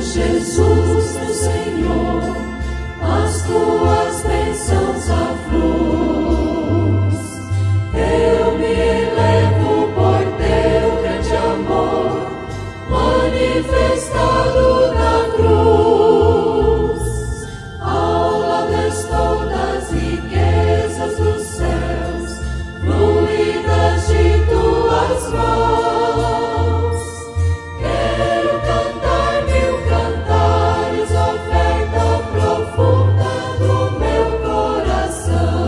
Jesus, meu Senhor, as tuas bênçãos afluos. Eu me elevo por teu grande amor, manifestado na cruz. Ao lado estou das riquezas dos céus, fluídas de tuas mãos. Profunda do meu coração.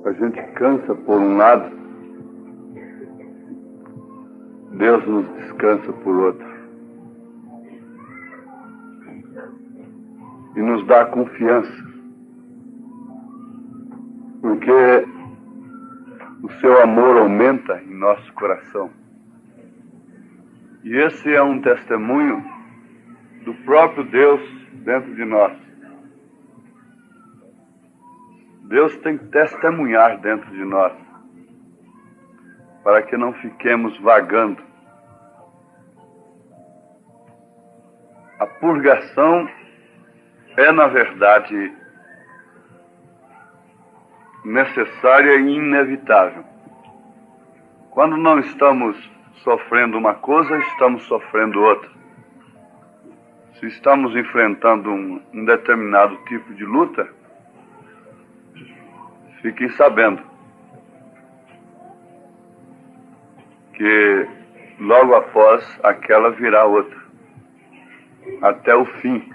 A gente cansa por um lado, Deus nos descansa por outro. E nos dá confiança, porque o seu amor aumenta em nosso coração. E esse é um testemunho do próprio Deus dentro de nós. Deus tem que testemunhar dentro de nós, para que não fiquemos vagando. A purgação é, na verdade, necessária e inevitável. Quando não estamos sofrendo uma coisa, estamos sofrendo outra. Se estamos enfrentando um determinado tipo de luta, fiquem sabendo que logo após aquela virá outra, até o fim.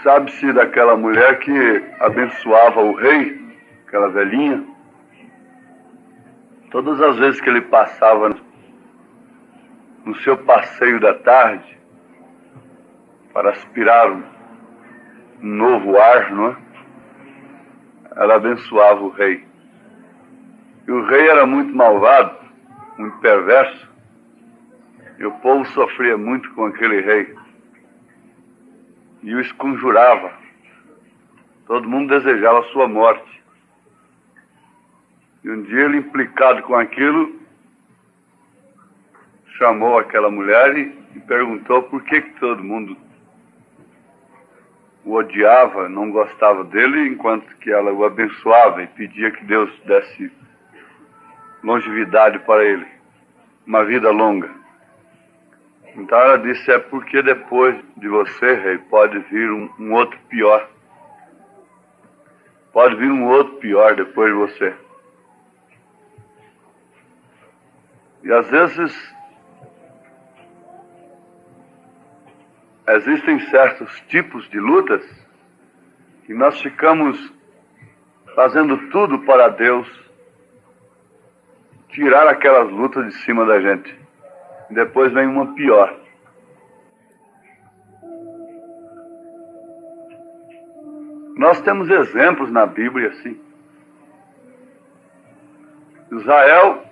Sabe-se daquela mulher que abençoava o rei, aquela velhinha. Todas as vezes que ele passava no seu passeio da tarde para aspirar um novo ar, não é? Ela abençoava o rei. E o rei era muito malvado, muito perverso, e o povo sofria muito com aquele rei. E o esconjurava. Todo mundo desejava a sua morte. E um dia ele, implicado com aquilo, chamou aquela mulher e perguntou por que todo mundo o odiava, não gostava dele, enquanto que ela o abençoava e pedia que Deus desse longevidade para ele, uma vida longa. Então ela disse, é porque depois de você, rei, pode vir um outro pior. Pode vir um outro pior depois de você. E às vezes existem certos tipos de lutas que nós ficamos fazendo tudo para Deus tirar aquelas lutas de cima da gente. E depois vem uma pior. Nós temos exemplos na Bíblia assim. Israel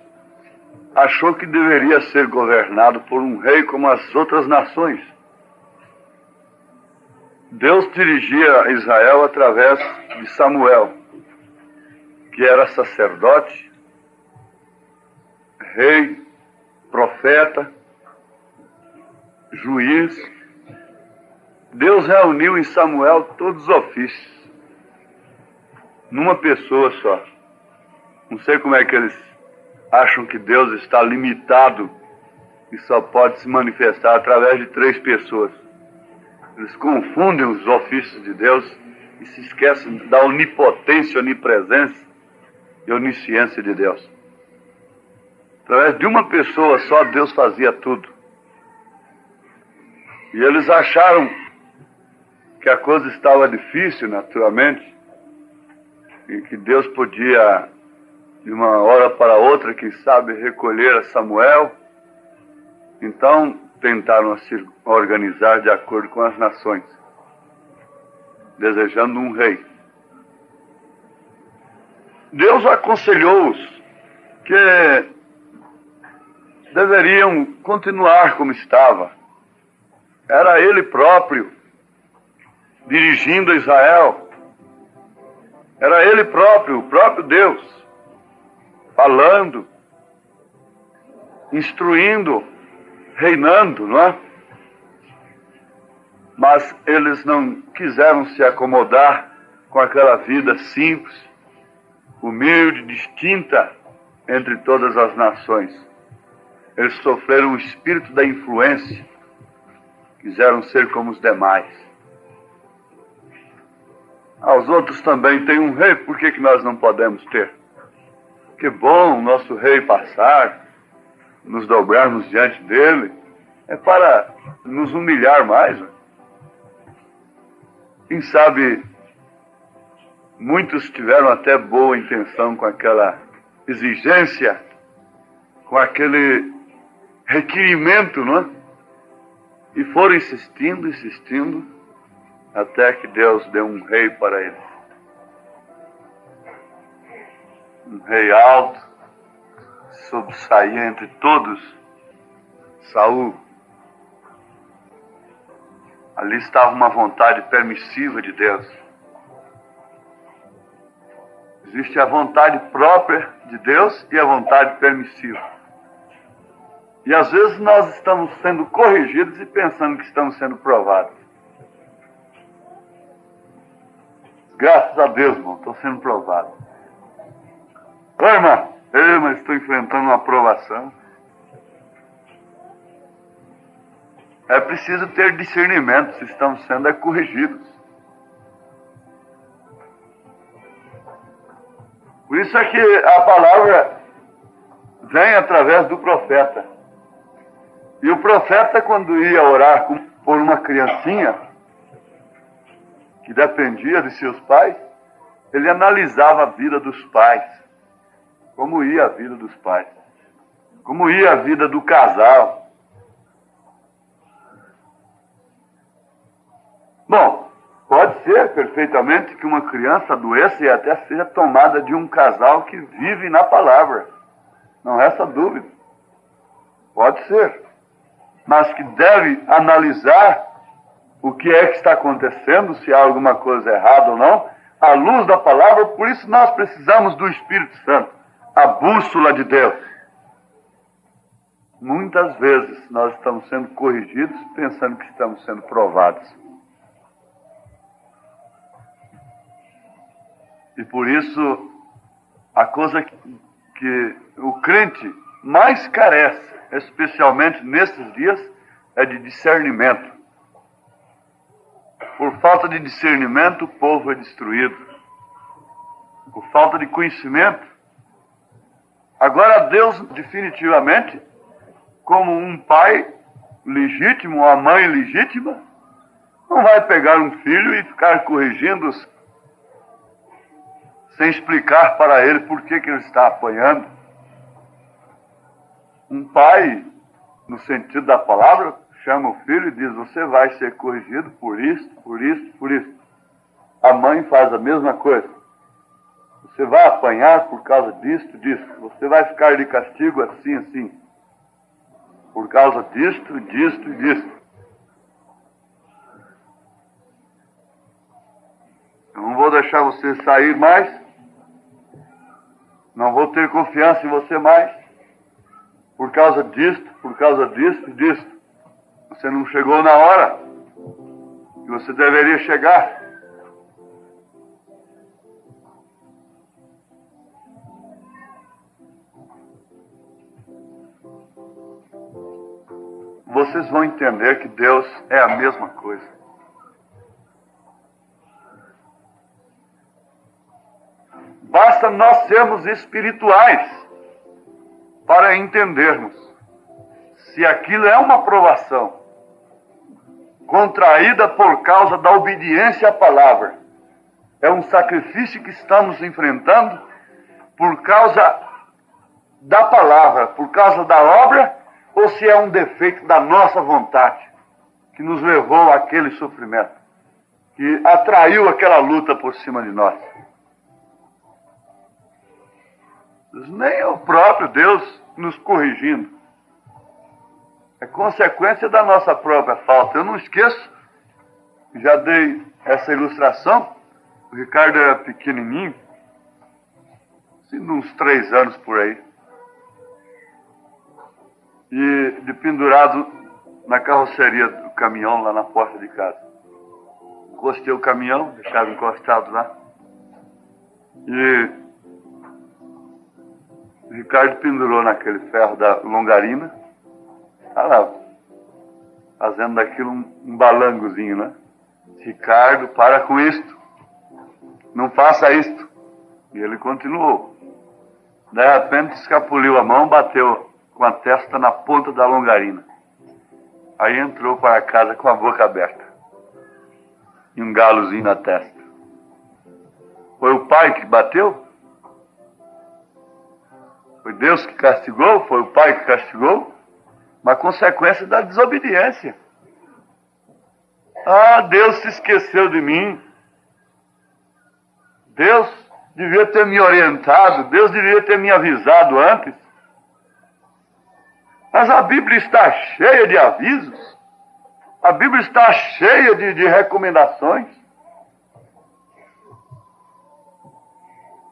achou que deveria ser governado por um rei como as outras nações. Deus dirigia Israel através de Samuel, que era sacerdote, rei, profeta, juiz. Deus reuniu em Samuel todos os ofícios, numa pessoa só. Não sei como é que eles acham que Deus está limitado e só pode se manifestar através de 3 pessoas. Eles confundem os ofícios de Deus e se esquecem da onipotência, onipresença e onisciência de Deus. Através de uma pessoa só, Deus fazia tudo. E eles acharam que a coisa estava difícil, naturalmente, e que Deus podia, de uma hora para outra, quem sabe, recolher a Samuel. Então, tentaram se organizar de acordo com as nações, desejando um rei. Deus aconselhou-os que deveriam continuar como estava. Era Ele próprio dirigindo Israel. Era Ele próprio, o próprio Deus, falando, instruindo, reinando, não é? Mas eles não quiseram se acomodar com aquela vida simples, humilde, distinta entre todas as nações. Eles sofreram o espírito da influência, quiseram ser como os demais. Os outros também têm um rei, por que nós não podemos ter? Que bom o nosso rei passar, nos dobrarmos diante dele, é para nos humilhar mais. Quem sabe muitos tiveram até boa intenção com aquela exigência, com aquele requerimento, não é? E foram insistindo, insistindo, até que Deus deu um rei para eles. Um rei alto, sobressaía entre todos, Saul. Ali estava uma vontade permissiva de Deus. Existe a vontade própria de Deus e a vontade permissiva. E às vezes nós estamos sendo corrigidos e pensando que estamos sendo provados. Graças a Deus, irmão, estou sendo provado. Oi, irmã, mas estou enfrentando uma provação. É preciso ter discernimento se estamos sendo corrigidos. Por isso é que a palavra vem através do profeta. E o profeta, quando ia orar por uma criancinha que dependia de seus pais, ele analisava a vida dos pais. Como ia a vida dos pais. Como ia a vida do casal. Bom, pode ser perfeitamente que uma criança adoeça e até seja tomada de um casal que vive na palavra. Não resta dúvida. Pode ser. Mas que deve analisar o que é que está acontecendo, se há alguma coisa errada ou não, à luz da palavra. Por isso nós precisamos do Espírito Santo, a bússola de Deus. Muitas vezes nós estamos sendo corrigidos pensando que estamos sendo provados. E por isso, a coisa que o crente mais carece, especialmente nesses dias, é de discernimento. Por falta de discernimento, o povo é destruído. Por falta de conhecimento. Agora Deus, definitivamente, como um pai legítimo, uma mãe legítima, não vai pegar um filho e ficar corrigindo-os sem explicar para ele por que ele está apanhando. Um pai, no sentido da palavra, chama o filho e diz: você vai ser corrigido por isso, por isso, por isso. A mãe faz a mesma coisa. Você vai apanhar por causa disto, disso. Você vai ficar de castigo assim, assim. Por causa disto, disto e disto. Eu não vou deixar você sair mais. Não vou ter confiança em você mais. Por causa disto, por causa disto e disto. Você não chegou na hora que você deveria chegar. Vocês vão entender que Deus é a mesma coisa. Basta nós sermos espirituais para entendermos se aquilo é uma provação contraída por causa da obediência à palavra. É um sacrifício que estamos enfrentando por causa da palavra, por causa da obra, ou se é um defeito da nossa vontade que nos levou àquele sofrimento, que atraiu aquela luta por cima de nós. Nem é o próprio Deus nos corrigindo. É consequência da nossa própria falta. Eu não esqueço, já dei essa ilustração. O Ricardo era pequenininho, assim, de uns 3 anos por aí. E de pendurado na carroceria do caminhão lá na porta de casa. Encostei o caminhão, deixava encostado lá. E o Ricardo pendurou naquele ferro da longarina. Tá lá, fazendo daquilo um balangozinho, né? Ricardo, para com isto. Não faça isto. E ele continuou. De repente escapuliu a mão, bateu com a testa na ponta da longarina. Aí entrou para casa com a boca aberta. E um galozinho na testa. Foi o pai que bateu? Foi Deus que castigou? Foi o pai que castigou? Uma consequência da desobediência. Ah, Deus se esqueceu de mim. Deus devia ter me orientado. Deus devia ter me avisado antes. Mas a Bíblia está cheia de avisos. A Bíblia está cheia de recomendações.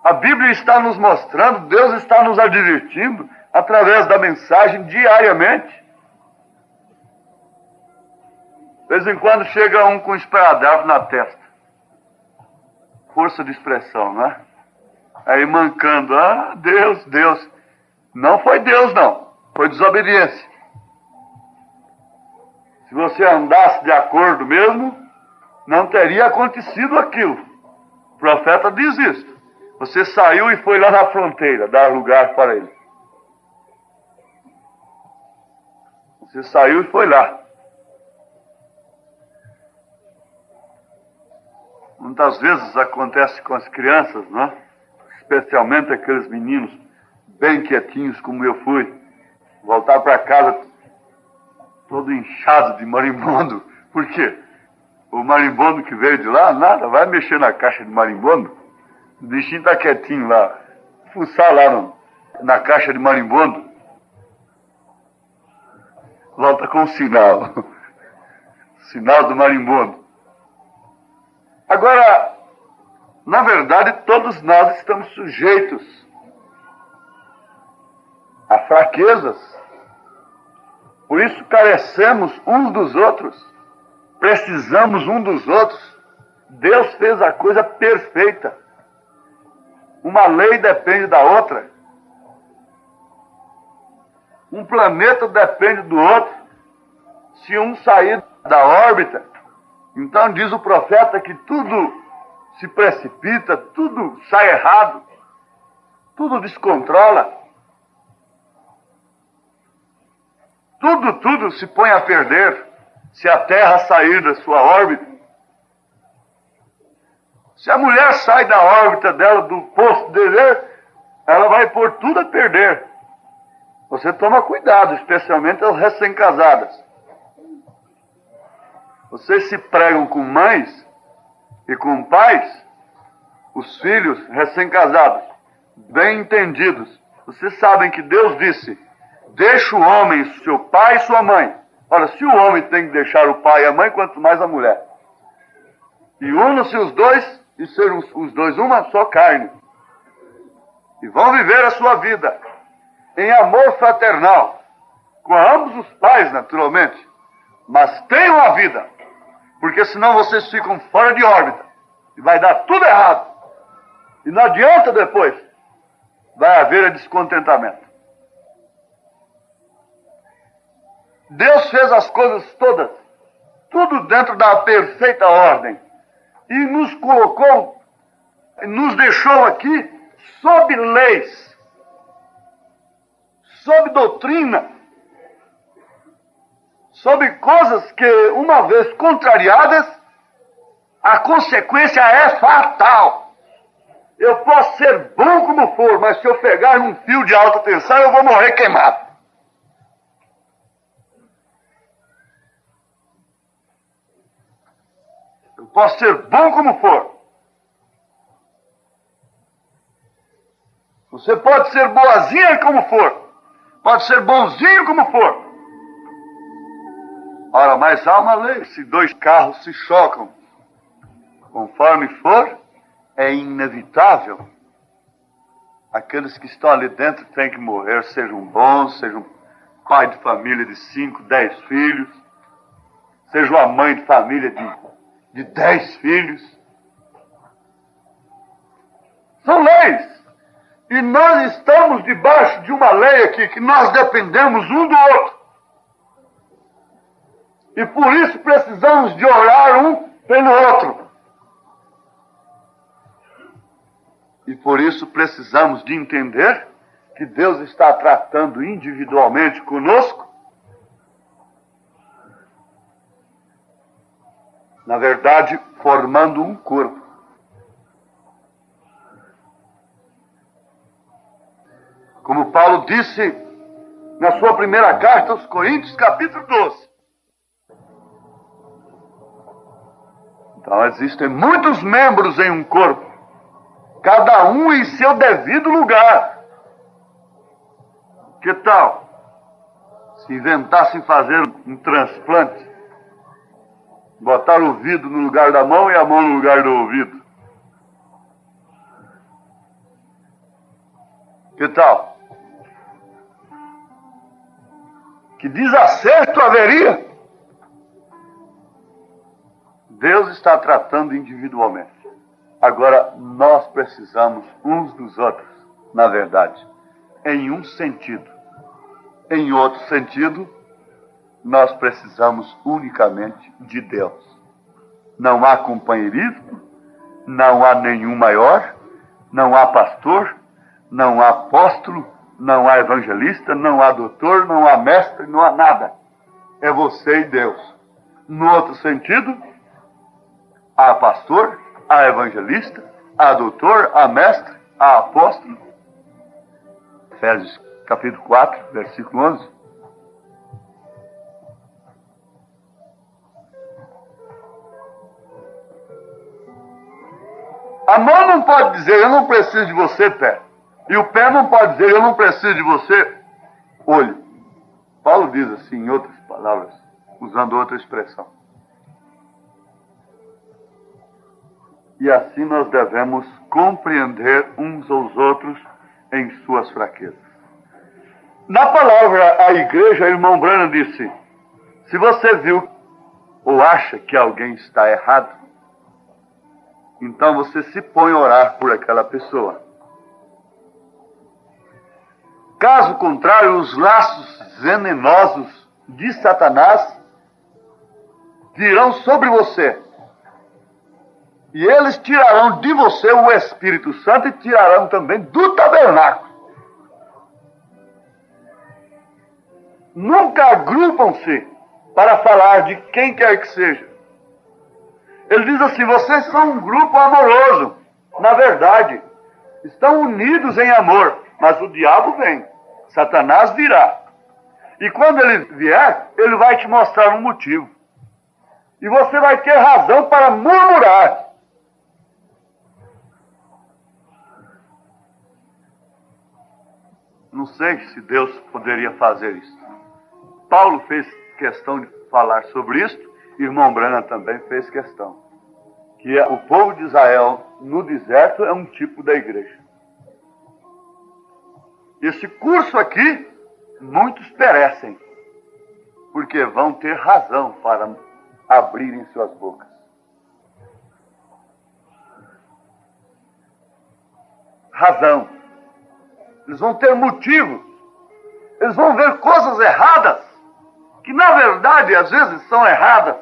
A Bíblia está nos mostrando, Deus está nos advertindo através da mensagem diariamente. De vez em quando chega um com esparadrapo na testa. Força de expressão, não é? Aí mancando, ah, Deus, Deus. Não foi Deus, não. Foi desobediência. Se você andasse de acordo mesmo, não teria acontecido aquilo. O profeta diz isso. Você saiu e foi lá na fronteira, dar lugar para ele. Você saiu e foi lá. Muitas vezes acontece com as crianças, né? Especialmente aqueles meninos bem quietinhos como eu fui. Voltar para casa todo inchado de marimbondo. Por quê? O marimbondo que veio de lá, nada, vai mexer na caixa de marimbondo. O bichinho está quietinho lá. Fuçar lá na caixa de marimbondo. Volta com o sinal. Sinal do marimbondo. Agora, na verdade, todos nós estamos sujeitos a fraquezas. Por isso carecemos uns dos outros. Precisamos um dos outros. Deus fez a coisa perfeita. Uma lei depende da outra. Um planeta depende do outro. Se um sair da órbita, então diz o profeta que tudo se precipita, tudo sai errado, tudo descontrola. Tudo se põe a perder se a Terra sair da sua órbita. Se a mulher sai da órbita dela, do posto de dever, ela vai pôr tudo a perder. Você toma cuidado, especialmente as recém-casadas. Vocês se pregam com mães e com pais, os filhos recém-casados, bem entendidos. Vocês sabem que Deus disse, deixa o homem, seu pai e sua mãe. Ora, se o homem tem que deixar o pai e a mãe, quanto mais a mulher. E unam-se os dois, e serão os dois uma só carne. E vão viver a sua vida em amor fraternal, com ambos os pais, naturalmente. Mas tenham a vida, porque senão vocês ficam fora de órbita. E vai dar tudo errado. E não adianta depois. Vai haver descontentamento. Deus fez as coisas todas, tudo dentro da perfeita ordem. E nos colocou, nos deixou aqui sob leis, sob doutrina, sob coisas que, uma vez contrariadas, a consequência é fatal. Eu posso ser bom como for, mas se eu pegar num fio de alta tensão, eu vou morrer queimado. Eu posso ser bom como for. Você pode ser boazinha como for. Pode ser bonzinho como for. Ora, mas há uma lei. Se dois carros se chocam, conforme for, é inevitável. Aqueles que estão ali dentro têm que morrer, sejam bons, sejam pai de família de 5, 10 filhos, sejam a mãe de família de 10 filhos. São leis. E nós estamos debaixo de uma lei aqui, que nós dependemos um do outro. E por isso precisamos de orar um pelo outro. E por isso precisamos de entender que Deus está tratando individualmente conosco. Na verdade, formando um corpo. Como Paulo disse na sua primeira carta aos Coríntios, capítulo 12. Então existem muitos membros em um corpo, cada um em seu devido lugar. Que tal se inventassem fazer um transplante? Botar o ouvido no lugar da mão e a mão no lugar do ouvido. Que tal? Que desacerto haveria? Deus está tratando individualmente. Agora, nós precisamos uns dos outros, na verdade, em um sentido. Em outro sentido, nós precisamos unicamente de Deus. Não há companheirismo, não há nenhum maior, não há pastor, não há apóstolo, não há evangelista, não há doutor, não há mestre, não há nada. É você e Deus. No outro sentido, há pastor, há evangelista, há doutor, há mestre, há apóstolo. Efésios capítulo 4, versículo 11. A mão não pode dizer, eu não preciso de você, pé. E o pé não pode dizer, eu não preciso de você, olho. Paulo diz assim, em outras palavras, usando outra expressão. E assim nós devemos compreender uns aos outros em suas fraquezas. Na palavra à igreja, o irmão Branham disse, se você viu ou acha que alguém está errado, então você se põe a orar por aquela pessoa. Caso contrário, os laços venenosos de Satanás virão sobre você. E eles tirarão de você o Espírito Santo e tirarão também do tabernáculo. Nunca agrupam-se para falar de quem quer que seja. Ele diz assim, vocês são um grupo amoroso. Na verdade, estão unidos em amor. Mas o diabo vem. Satanás virá. E quando ele vier, ele vai te mostrar um motivo. E você vai ter razão para murmurar. Não sei se Deus poderia fazer isso. Paulo fez questão de falar sobre isso. Irmão Branham também fez questão. Que o povo de Israel no deserto é um tipo da igreja. Esse curso aqui, muitos perecem. Porque vão ter razão para abrirem suas bocas. Razão. Eles vão ter motivos. Eles vão ver coisas erradas, que na verdade às vezes são erradas.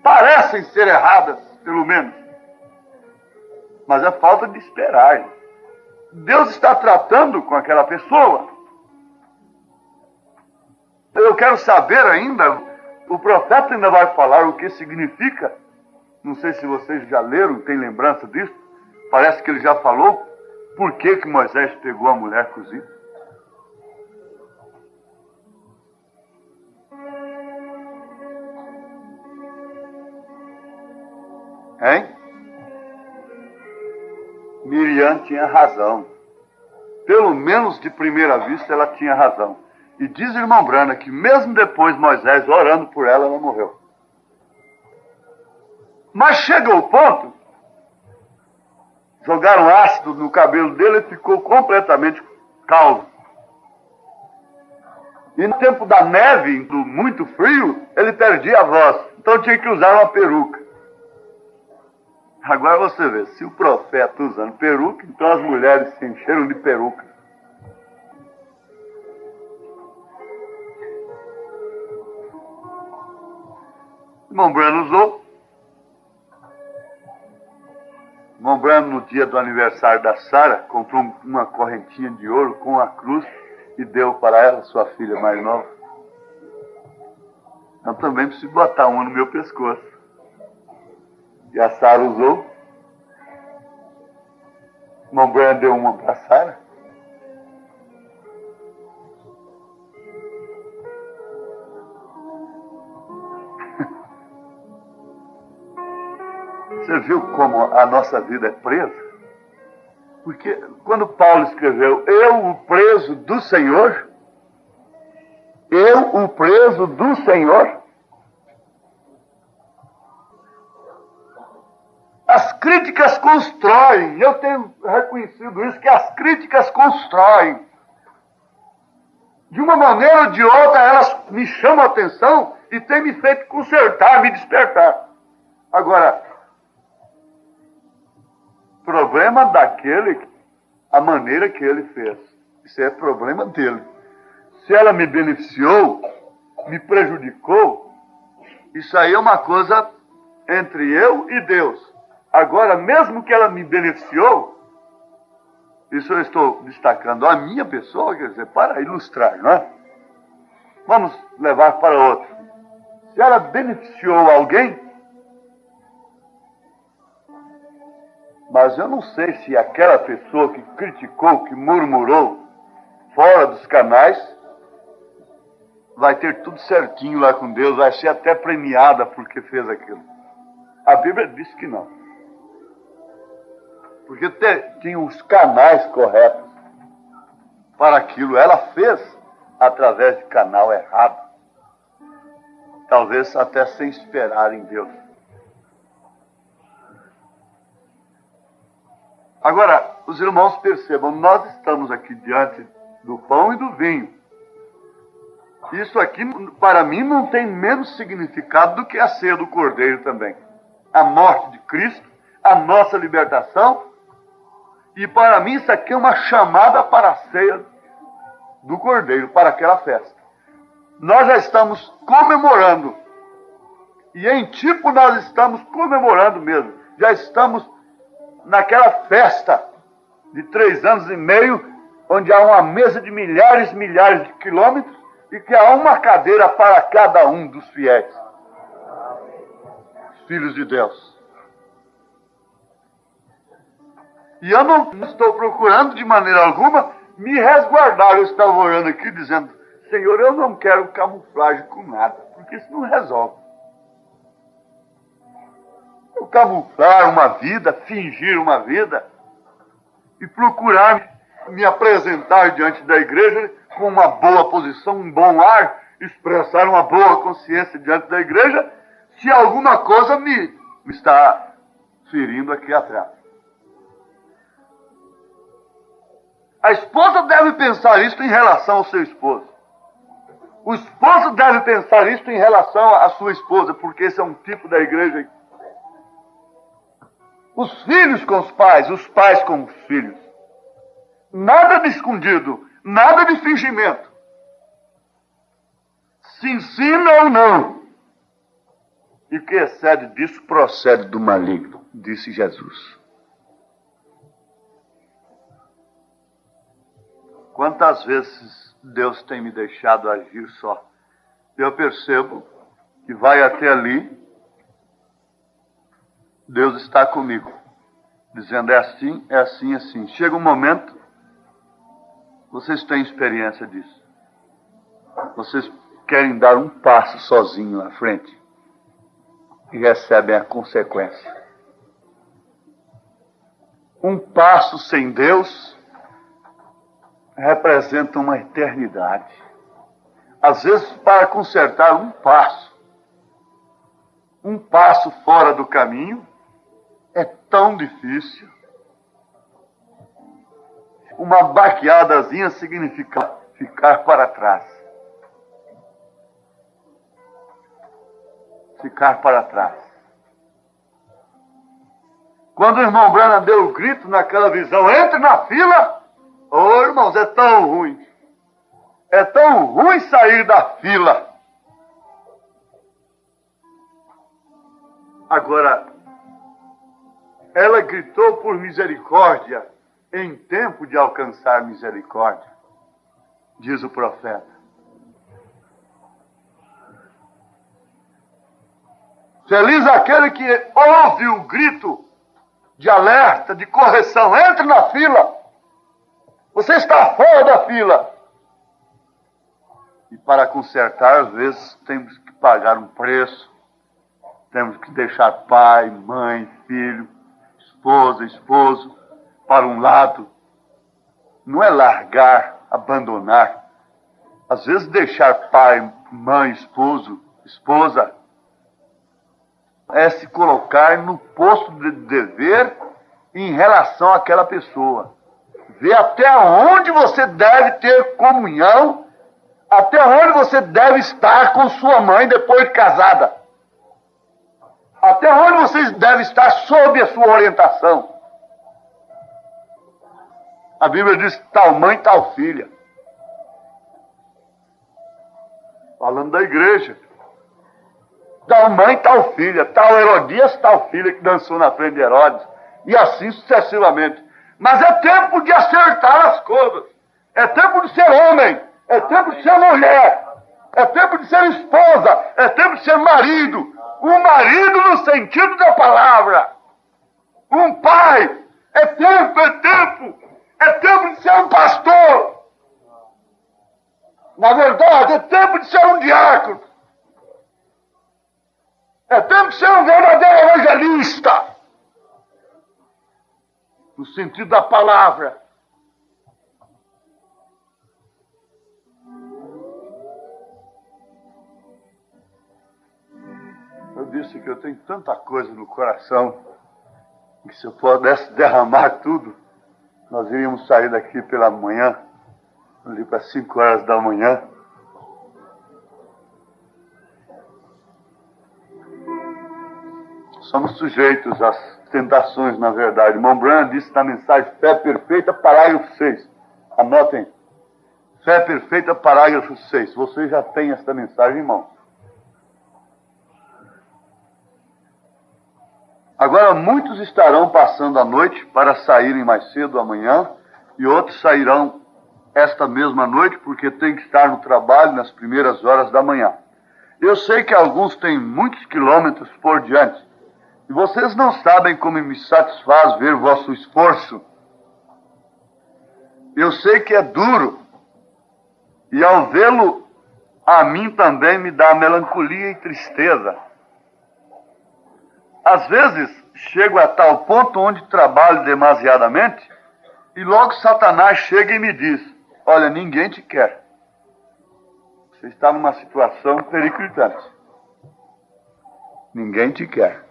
Parecem ser erradas, pelo menos. Mas é falta de esperar. Deus está tratando com aquela pessoa. Eu quero saber ainda, o profeta ainda vai falar o que significa. Não sei se vocês já leram, têm lembrança disso. Parece que ele já falou por que Moisés pegou a mulher cozida. Hein? Miriam tinha razão. Pelo menos de primeira vista ela tinha razão. E diz o irmão Branham que mesmo depois Moisés orando por ela, ela morreu. Mas chega o ponto, jogaram ácido no cabelo dele e ficou completamente calvo. E no tempo da neve, muito frio, ele perdia a voz. Então tinha que usar uma peruca. Agora você vê, se o profeta usando peruca, então as mulheres se encheram de peruca. O irmão Branham usou. O irmão Branham, no dia do aniversário da Sara, comprou uma correntinha de ouro com a cruz e deu para ela, sua filha mais nova. Eu também preciso botar uma no meu pescoço. E a Sara usou. O irmão Branham deu uma para a Sara. Você viu como a nossa vida é presa? Porque quando Paulo escreveu, eu o preso do Senhor, eu o preso do Senhor, as críticas constroem, eu tenho reconhecido isso, que as críticas constroem. De uma maneira ou de outra, elas me chamam a atenção e têm me feito consertar, me despertar. Agora, problema daquele, a maneira que ele fez. Isso é problema dele. Se ela me beneficiou, me prejudicou, isso aí é uma coisa entre eu e Deus. Agora, mesmo que ela me beneficiou, isso eu estou destacando a minha pessoa, quer dizer, para ilustrar, não é? Vamos levar para outro. Se ela beneficiou alguém, mas eu não sei se aquela pessoa que criticou, que murmurou, fora dos canais, vai ter tudo certinho lá com Deus, vai ser até premiada porque fez aquilo. A Bíblia diz que não. Porque tinha os canais corretos para aquilo. Ela fez através de canal errado. Talvez até sem esperar em Deus. Agora, os irmãos percebam, nós estamos aqui diante do pão e do vinho. Isso aqui, para mim, não tem menos significado do que a ceia do Cordeiro também. A morte de Cristo, a nossa libertação. E para mim isso aqui é uma chamada para a ceia do Cordeiro, para aquela festa. Nós já estamos comemorando. E em tipo nós estamos comemorando mesmo. Já estamos naquela festa de 3 anos e meio, onde há uma mesa de milhares e milhares de quilômetros e que há uma cadeira para cada um dos fiéis. Os filhos de Deus. E eu não estou procurando de maneira alguma me resguardar. Eu estava orando aqui dizendo, Senhor, eu não quero camuflagem com nada, porque isso não resolve. Eu camuflar uma vida, fingir uma vida, e procurar me apresentar diante da igreja com uma boa posição, um bom ar, expressar uma boa consciência diante da igreja, se alguma coisa me está ferindo aqui atrás. A esposa deve pensar isso em relação ao seu esposo. O esposo deve pensar isso em relação à sua esposa, porque esse é um tipo da igreja. Os filhos com os pais com os filhos. Nada de escondido, nada de fingimento. Se ensina ou não. E o que excede disso procede do maligno, disse Jesus. Quantas vezes Deus tem me deixado agir só? Eu percebo que vai até ali, Deus está comigo, dizendo é assim, é assim, é assim. Chega um momento, vocês têm experiência disso. Vocês querem dar um passo sozinho à frente e recebem a consequência. Um passo sem Deus representa uma eternidade. Às vezes, para consertar um passo fora do caminho, é tão difícil. Uma baqueadazinha significa ficar para trás. Ficar para trás. Quando o irmão Branham deu o grito naquela visão, entre na fila. Ô, irmãos, é tão ruim. É tão ruim sair da fila. Agora, ela gritou por misericórdia em tempo de alcançar misericórdia, diz o profeta. Feliz aquele que ouve o grito de alerta, de correção. Entre na fila. Você está fora da fila. E para consertar, às vezes, temos que pagar um preço. Temos que deixar pai, mãe, filho, esposa, esposo para um lado. Não é largar, abandonar. Às vezes deixar pai, mãe, esposo, esposa é se colocar no posto de dever em relação àquela pessoa. Ver até onde você deve ter comunhão, até onde você deve estar com sua mãe depois de casada. Até onde você deve estar sob a sua orientação. A Bíblia diz tal mãe, tal filha. Falando da igreja. Tal mãe, tal filha. Tal Herodias, tal filha que dançou na frente de Herodes. E assim sucessivamente. Mas é tempo de acertar as coisas. É tempo de ser homem. É tempo de ser mulher. É tempo de ser esposa. É tempo de ser marido. Um marido no sentido da palavra. Um pai. É tempo, é tempo. É tempo de ser um pastor. Na verdade, é tempo de ser um diácono. É tempo de ser um verdadeiro evangelista. No sentido da palavra. Eu disse que eu tenho tanta coisa no coração que se eu pudesse derramar tudo, nós iríamos sair daqui pela manhã, ali para 5 horas da manhã. Somos sujeitos às tentações, na verdade. Irmão Branham disse na mensagem Fé Perfeita, parágrafo 6. Anotem. Fé Perfeita, parágrafo 6. Você já tem esta mensagem, irmão. Agora, muitos estarão passando a noite para saírem mais cedo amanhã, e outros sairão esta mesma noite porque têm que estar no trabalho nas primeiras horas da manhã. Eu sei que alguns têm muitos quilômetros por diante, e vocês não sabem como me satisfaz ver vosso esforço. Eu sei que é duro, e ao vê-lo, a mim também me dá melancolia e tristeza. Às vezes, chego a tal ponto onde trabalho demasiadamente, e logo Satanás chega e me diz, olha, ninguém te quer. Você está numa situação periclitante. Ninguém te quer.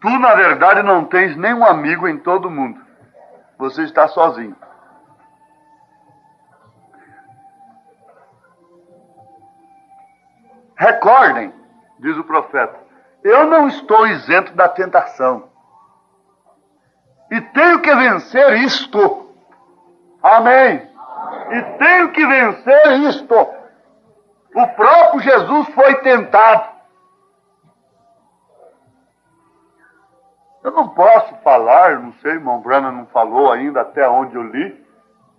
Tu, na verdade, não tens nenhum amigo em todo o mundo. Você está sozinho. Recordem, diz o profeta, eu não estou isento da tentação. E tenho que vencer isto. Amém. E tenho que vencer isto. O próprio Jesus foi tentado. Eu não posso falar, não sei, irmão Branham não falou ainda até onde eu li.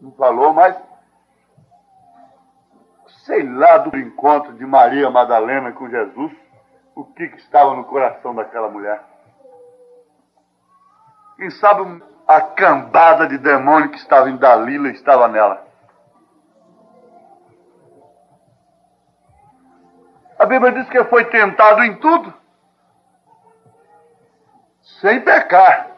Não falou, mas sei lá do encontro de Maria Madalena com Jesus. O que estava no coração daquela mulher? Quem sabe a cambada de demônio que estava em Dalila estava nela. A Bíblia diz que foi tentado em tudo, sem pecar.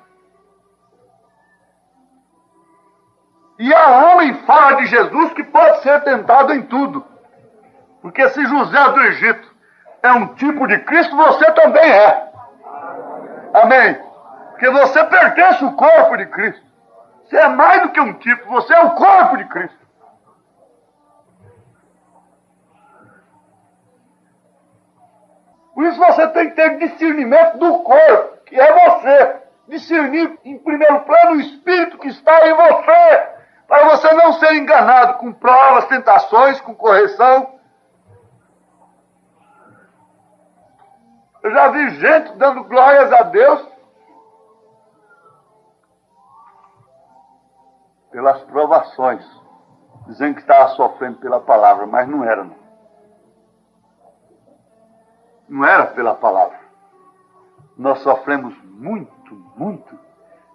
E há homem fala de Jesus que pode ser tentado em tudo. Porque se José do Egito é um tipo de Cristo, você também é. Amém? Porque você pertence ao corpo de Cristo. Você é mais do que um tipo, você é o corpo de Cristo. Por isso você tem que ter discernimento do corpo, que é você. Discernir, em primeiro plano, o Espírito que está em você, para você não ser enganado com provas, tentações, com correção. Eu já vi gente dando glórias a Deus pelas provações, dizendo que estava sofrendo pela palavra, mas não era, não. Não era pela palavra. Nós sofremos muito, muito,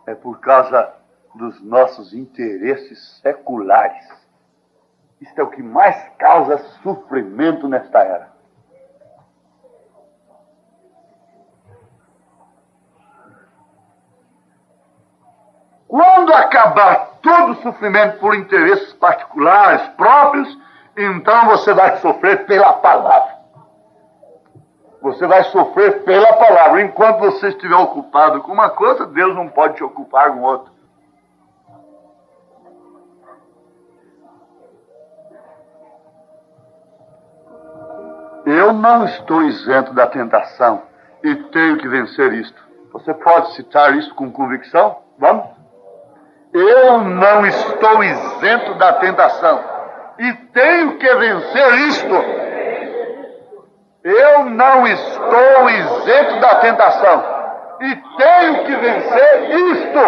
é por causa dos nossos interesses seculares. Isto é o que mais causa sofrimento nesta era. acabar todo o sofrimento por interesses particulares, próprios, então você vai sofrer pela palavra. Você vai sofrer pela palavra. Enquanto você estiver ocupado com uma coisa, Deus não pode te ocupar com outra. Eu não estou isento da tentação e tenho que vencer isto. Você pode citar isso com convicção? Vamos? Eu não estou isento da tentação e tenho que vencer isto. Eu não estou isento da tentação e tenho que vencer isto.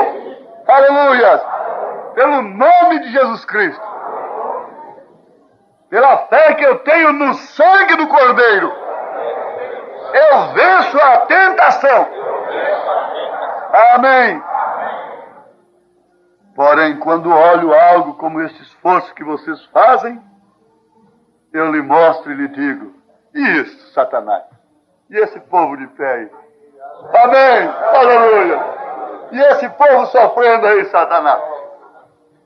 Aleluia! Pelo nome de Jesus Cristo. Pela fé que eu tenho no sangue do Cordeiro, eu venço a tentação. Amém. Porém, quando olho algo como esse esforço que vocês fazem, eu lhe mostro e lhe digo: e isso, Satanás? E esse povo de pé aí? Amém. Aleluia. E esse povo sofrendo aí, Satanás?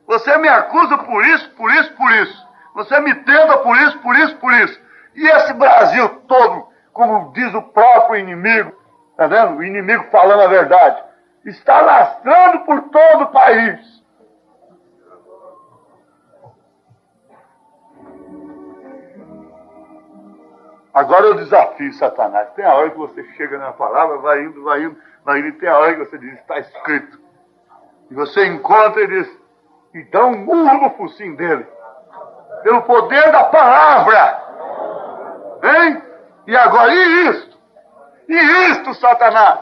Você me acusa por isso, por isso, por isso. Você me tenta por isso, por isso, por isso. E esse Brasil todo, como diz o próprio inimigo, tá vendo? O inimigo falando a verdade, está lastrando por todo o país. Agora eu desafio Satanás. Tem a hora que você chega na palavra, vai indo, vai indo, vai indo, e tem a hora que você diz: está escrito. E você encontra e diz, e dá um murro no focinho dele. Pelo poder da palavra. Hein? E agora, e isto? E isto, Satanás?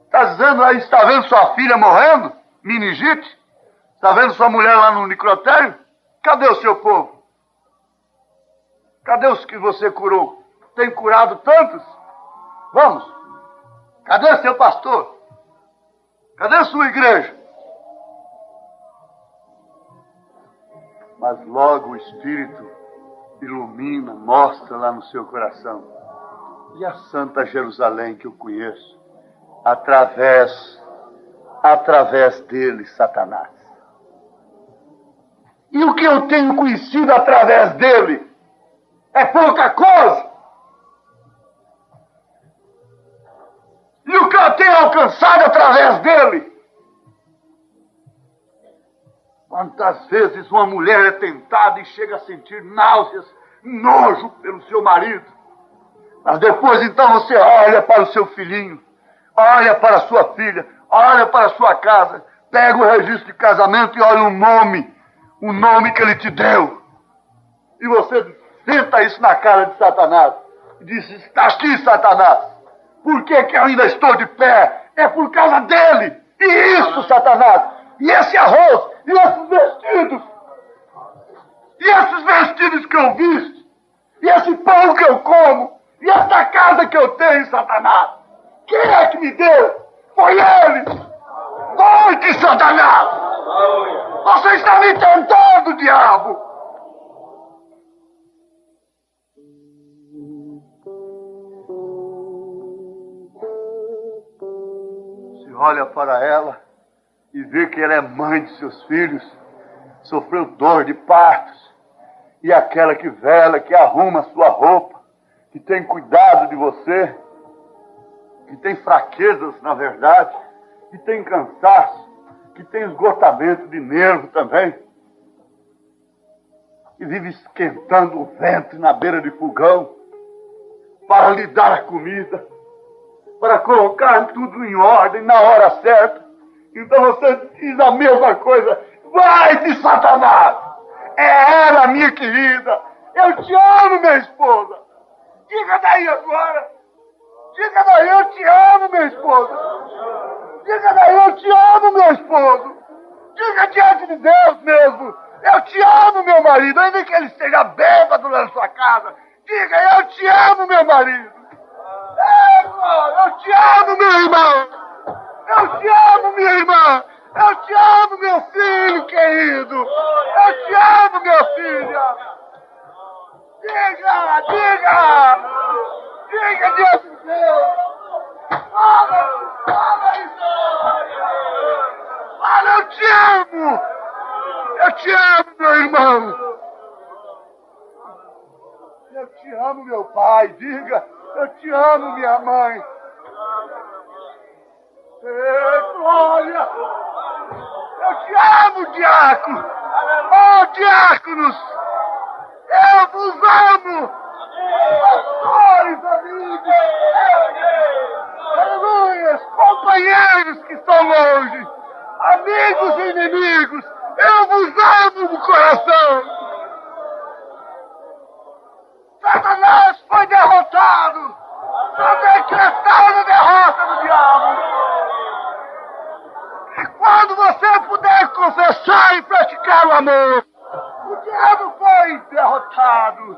Está dizendo aí, está vendo sua filha morrendo? Meningite? Está vendo sua mulher lá no necrotério? Cadê o seu povo? Cadê os que você curou? Tem curado tantos? Vamos. Cadê seu pastor? Cadê sua igreja? Mas logo o Espírito ilumina, mostra lá no seu coração. E a Santa Jerusalém que eu conheço, através dele, Satanás. E o que eu tenho conhecido através dele é pouca coisa. E o que eu tenho alcançado através dele? Quantas vezes uma mulher é tentada e chega a sentir náuseas, nojo pelo seu marido. Mas depois então você olha para o seu filhinho, olha para a sua filha, olha para a sua casa, pega o registro de casamento e olha o nome que ele te deu. E você senta isso na cara de Satanás e diz: está aqui, Satanás. Por que eu ainda estou de pé? É por causa dele. E isso, Satanás. E esse arroz, e esses vestidos que eu visto, e esse pão que eu como, e essa casa que eu tenho, Satanás. Quem é que me deu? Foi ele. Volte, Satanás. Você está me tentando, diabo. Se olha para ela e vê que ela é mãe de seus filhos, sofreu dor de partos, e aquela que vela, que arruma a sua roupa, que tem cuidado de você, que tem fraquezas, na verdade, que tem cansaço, que tem esgotamento de nervo também, que vive esquentando o ventre na beira de fogão, para lhe dar a comida, para colocar tudo em ordem na hora certa. Então você diz a mesma coisa: vai de Satanás! É ela, minha querida! Eu te amo, minha esposa! Diga daí agora! Diga daí, eu te amo, minha esposa! Diga daí, eu te amo, meu esposo! Diga diante de Deus mesmo: eu te amo, meu marido, ainda que ele esteja bêbado lá na sua casa. Diga: eu te amo, meu marido! Eu te amo, meu irmão! Eu te amo, minha irmã! Eu te amo, meu filho querido! Eu te amo, minha filha! Diga! Diga! Diga diante de Deus! Fala isso! Fala, eu te te amo, meu irmão. Eu te amo, meu pai. Diga, eu te amo, minha mãe. Glória! Eu te amo, diácono! Oh, diáconos! Eu vos amo! Pastores, amigos! Aleluia! Companheiros que estão longe! Amigos e inimigos! Eu vos amo no coração! Satanás foi derrotado! Está decretada a derrota do diabo! E quando você puder confessar e praticar o amor, o diabo foi derrotado.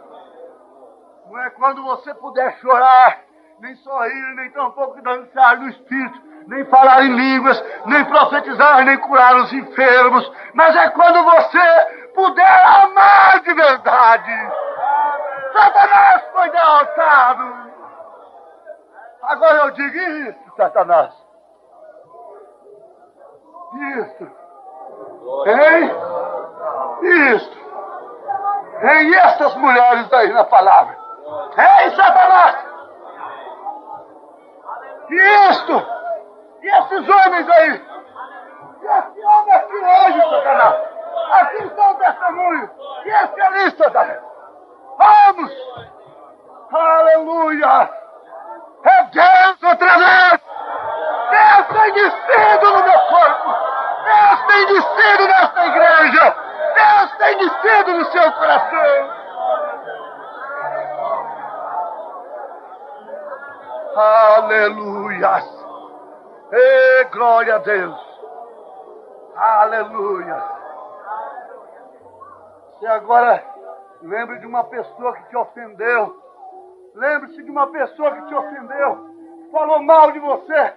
Não é quando você puder chorar, nem sorrir, nem tampouco dançar no espírito, nem falar em línguas, nem profetizar, nem curar os enfermos, mas é quando você puder amar de verdade. Satanás foi derrotado. Agora eu digo isso, Satanás. Isso. Hein? Isto. Hein? E essas mulheres aí na palavra? Hein, Satanás? Isto. E esses homens aí? E esse homem aqui hoje, Satanás? Aqui está o testemunho. E esse ali, Satanás? Vamos! Aleluia! É Deus outra vez! Deus tem descido no meu corpo! Deus tem descido nesta igreja! Deus tem descido no seu coração! Aleluia! E glória a Deus! Aleluia! Você agora lembre de uma pessoa que te ofendeu. Lembre-se de uma pessoa que te ofendeu, falou mal de você.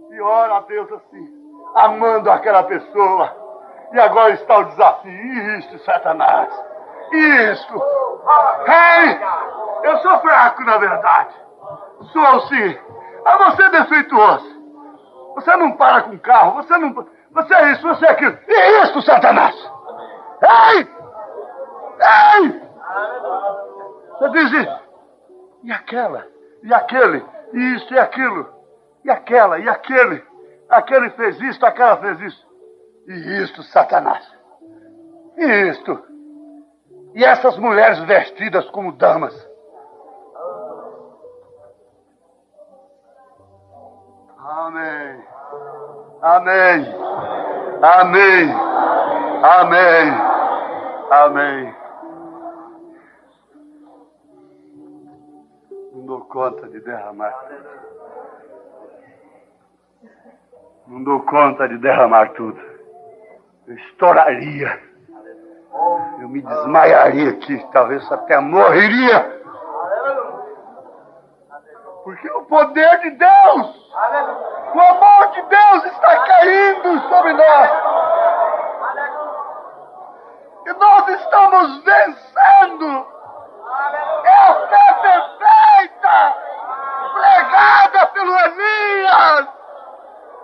E ora a Deus assim, amando aquela pessoa. E agora está o desafio. Isto, Satanás. Isto. Ei, eu sou fraco, na verdade. Sou sim. Mas você é defeituoso. Você não para com carro. Você não... Você é isso, você é aquilo. E isto, Satanás. Ei! Ei! Você diz isso. E aquela, e aquele, e isso e aquilo, e aquela, e aquele. Aquele fez isto, aquela fez isso. E isto, Satanás. E isto. E essas mulheres vestidas como damas. Amém. Amém. Amém. Amém. Amém. Não dou conta de derramar. Não dou conta de derramar tudo. Eu estouraria. Eu me desmaiaria aqui. Talvez até morreria. Porque o poder de Deus, o amor de Deus está caindo sobre nós. E nós estamos vencendo. É a fé perfeita, pregada pelo Elias,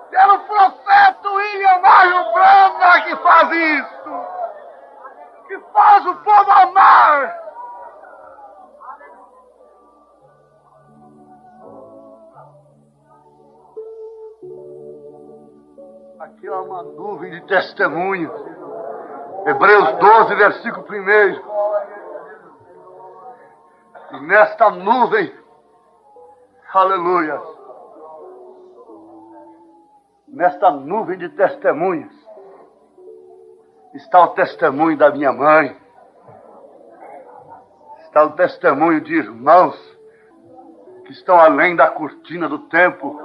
pelo profeta William Marion Branham, que faz isso, que faz o povo amar. Aqui há uma nuvem de testemunho. Hebreus 12, versículo 1. E nesta nuvem, aleluia, nesta nuvem de testemunhos, está o testemunho da minha mãe, está o testemunho de irmãos que estão além da cortina do templo.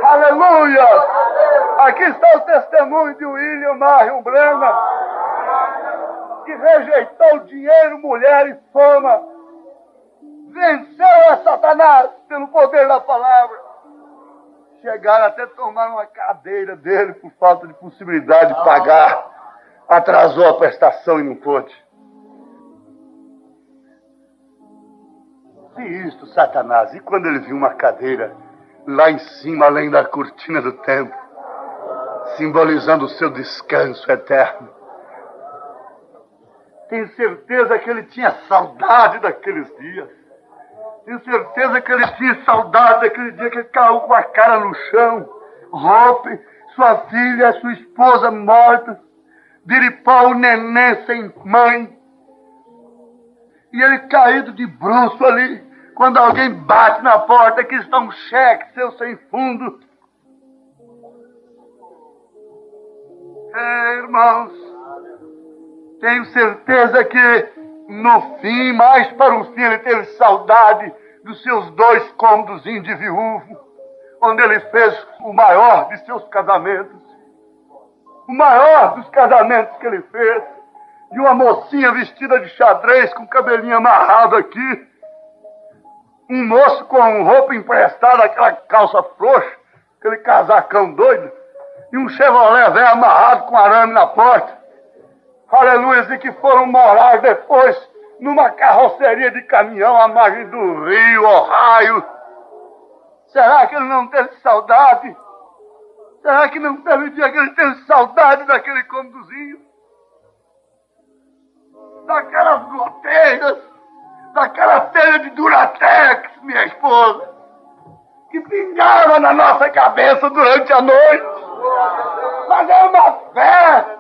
Aleluia! Aqui está o testemunho de William Marion Branham, que rejeitou dinheiro, mulher e fama, venceu a Satanás pelo poder da palavra. Chegaram até tomar uma cadeira dele por falta de possibilidade de pagar. Atrasou a prestação e não pôde. E isto, Satanás, e quando ele viu uma cadeira lá em cima, além da cortina do templo, simbolizando o seu descanso eterno. Tenho certeza que ele tinha saudade daqueles dias. Tenho certeza que ele tinha saudade daquele dia que ele caiu com a cara no chão, Hope, sua filha, sua esposa morta, Biripó, o neném sem mãe. E ele caído de bruço ali, quando alguém bate na porta que está um cheque seu sem fundo. Irmãos, tenho certeza que no fim, mais para o fim, ele teve saudade dos seus 2 cômodos de viúvo, onde ele fez o maior de seus casamentos. O maior dos casamentos que ele fez. De uma mocinha vestida de xadrez, com o cabelinho amarrado aqui. Um moço com roupa emprestada, aquela calça frouxa, aquele casacão doido. E um Chevrolet velho amarrado com arame na porta. Aleluia, e que foram morar depois numa carroceria de caminhão à margem do rio, Ohio. Será que ele não teve saudade? Será que não teve dia que ele teve saudade daquele cômodozinho? Daquelas goteiras, daquela telha de Duratex, minha esposa, que pingava na nossa cabeça durante a noite. Mas é uma fé.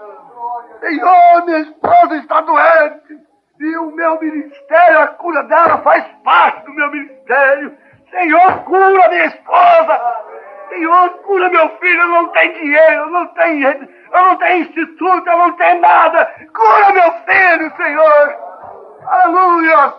Senhor, minha esposa está doente. E o meu ministério, a cura dela faz parte do meu ministério. Senhor, cura minha esposa. Senhor, cura meu filho. Eu não tenho dinheiro, eu não tenho instituto, eu não tenho nada. Cura meu filho, Senhor. Aleluia.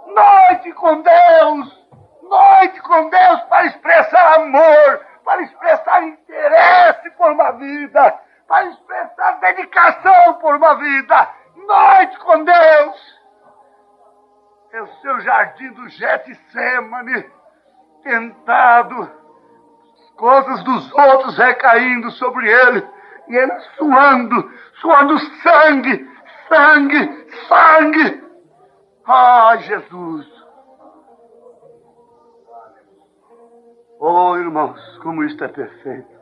Noite com Deus. Noite com Deus para expressar amor, para expressar interesse por uma vida, para expressar dedicação por uma vida. Noite com Deus. É o seu jardim do Getsemane, tentado, as coisas dos outros recaindo sobre ele, e ele suando sangue, sangue, sangue. Ah, Jesus. Oh, irmãos, como isto é perfeito.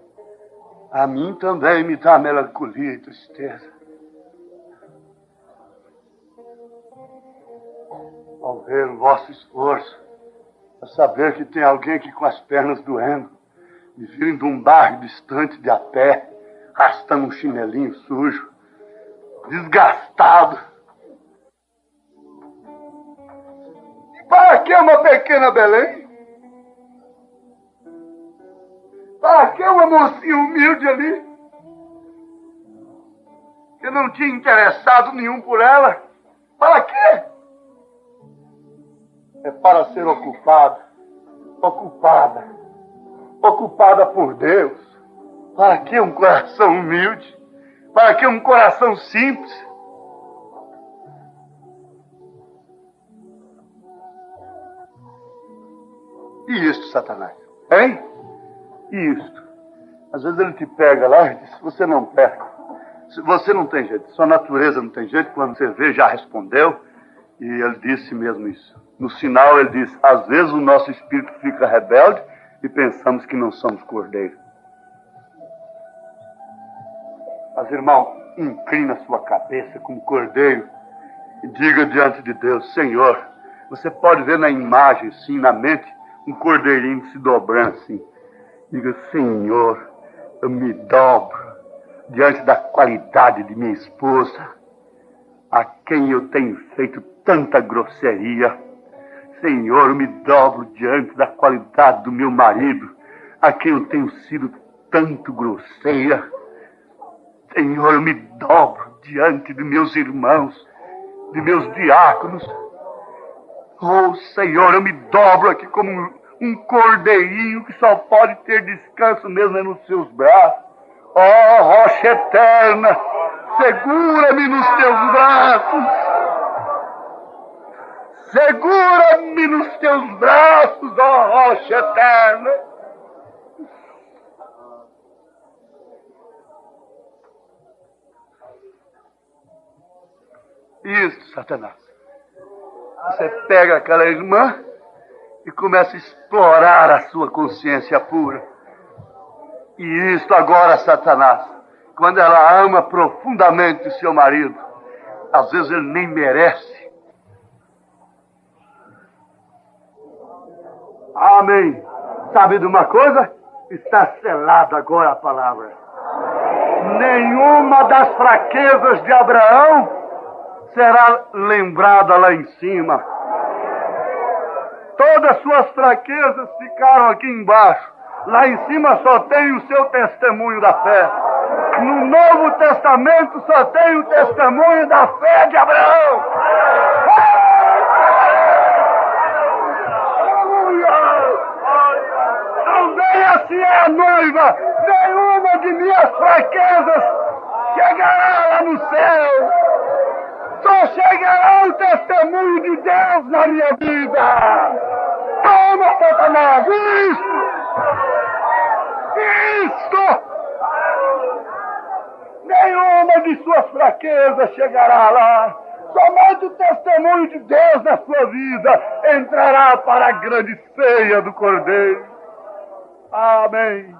A mim também me dá melancolia e tristeza ao ver o vosso esforço, a saber que tem alguém aqui com as pernas doendo, e virem de um bairro distante de a pé, arrastando um chinelinho sujo, desgastado. E para que uma pequena Belém? Para que uma mocinha humilde ali, que não tinha interessado nenhum por ela? Para quê? É para ser ocupada por Deus. Para que um coração humilde? Para que um coração simples? E isto, Satanás? Hein? E isto? Às vezes ele te pega lá e diz, você não pega. Você não tem jeito, sua natureza não tem jeito. Quando você vê, já respondeu. E ele disse mesmo isso. No sinal ele diz, às vezes o nosso espírito fica rebelde e pensamos que não somos cordeiros. Mas, irmão, inclina sua cabeça como cordeiro e diga diante de Deus, Senhor, você pode ver na imagem, sim, na mente, um cordeirinho se dobrando assim. Diga, Senhor, eu me dobro diante da qualidade de minha esposa, a quem eu tenho feito tanta grosseria. Senhor, eu me dobro diante da qualidade do meu marido, a quem eu tenho sido tanto grosseira. Senhor, eu me dobro diante de meus irmãos, de meus diáconos. Oh, Senhor, eu me dobro aqui como um cordeirinho que só pode ter descanso mesmo nos seus braços. Oh, rocha eterna, segura-me nos teus braços. Segura-me nos teus braços, ó rocha eterna. Isso, Satanás. Você pega aquela irmã e começa a explorar a sua consciência pura. E isto agora, Satanás, quando ela ama profundamente o seu marido, às vezes ele nem merece. Amém. Sabe de uma coisa? Está selada agora a palavra. Nenhuma das fraquezas de Abraão será lembrada lá em cima. Todas as suas fraquezas ficaram aqui embaixo. Lá em cima só tem o seu testemunho da fé. No Novo Testamento só tem o testemunho da fé de Abraão. Também assim é a noiva. Nenhuma de minhas fraquezas chegará lá no céu. Só chegará o testemunho de Deus na minha vida. Toma, Satanás! Isso! Nenhuma de suas fraquezas chegará lá. Somente o testemunho de Deus na sua vida entrará para a grande ceia do Cordeiro. Amém.